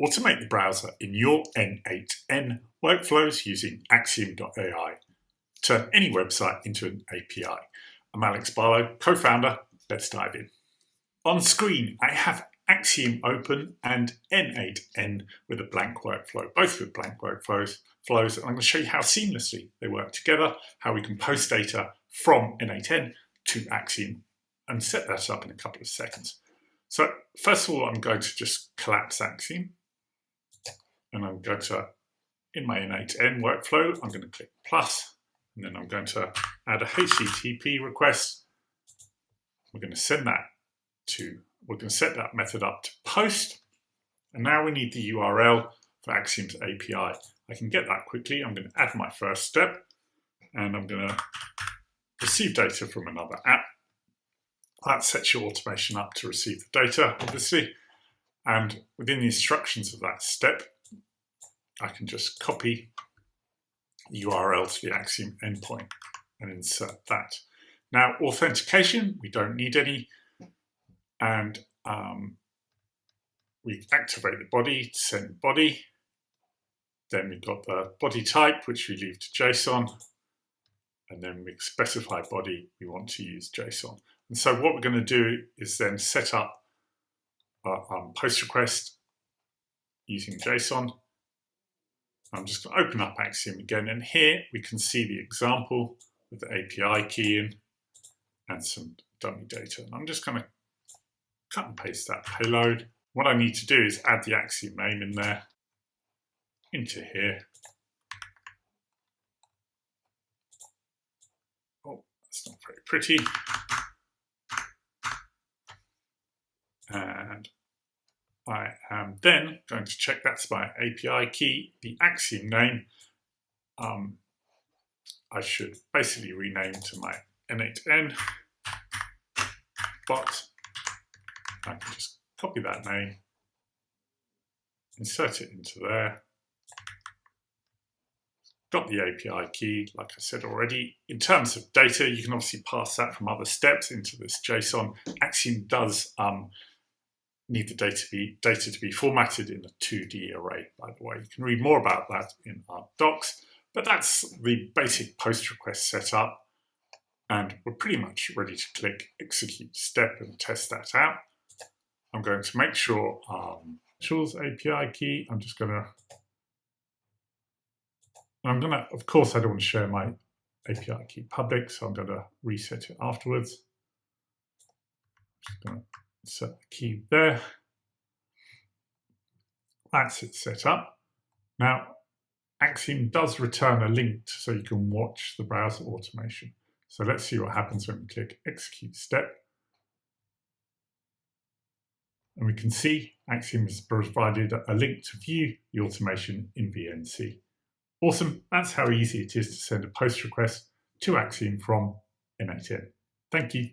Automate the browser in your n8n workflows using Axiom.ai. Turn any website into an API. I'm Alex Barlow, co-founder. Let's dive in. On screen, I have Axiom open and n8n with a blank workflow, both with blank workflows. And I'm going to show you how seamlessly they work together, how we can post data from n8n to Axiom and set that up in a couple of seconds. So first of all, I'm going to just collapse Axiom. And I'm going to, in my n8n workflow, I'm going to click plus, and then I'm going to add a HTTP request. We're going to send that to, we're going to set that method up to post. And now we need the URL for Axiom's API. I can get that quickly. I'm going to add my first step, and I'm going to receive data from another app. That sets your automation up to receive the data, obviously. And within the instructions of that step, I can just copy the URL to the Axiom endpoint and insert that. Now, authentication, we don't need any. And we activate the body to send body. Then we've got the body type, which we leave to JSON. And then we specify body, we want to use JSON. And so what we're going to do is then set up a post request using JSON. I'm just going to open up Axiom again, and here we can see the example with the API key in and some dummy data. And I'm just going to cut and paste that payload. What I need to do is add the Axiom name in there, into here. Oh, that's not very pretty. And I am then going to check that's my API key, the Axiom name. I should basically rename to my n8n bot. I can just copy that name, insert it into there. Got the API key, like I said already. In terms of data, you can obviously pass that from other steps into this JSON. Axiom does need the data to be formatted in a 2D array, by the way. You can read more about that in our docs, but that's the basic post request setup. And we're pretty much ready to click execute step and test that out. I'm going to make sure Tools API key, of course, I don't want to share my API key public, so I'm going to reset it afterwards. Just going to insert the key there. That's it set up. Now, Axiom does return a link so you can watch the browser automation. So let's see what happens when we click execute step. And we can see Axiom has provided a link to view the automation in VNC. Awesome. That's how easy it is to send a post request to Axiom from n8n. Thank you.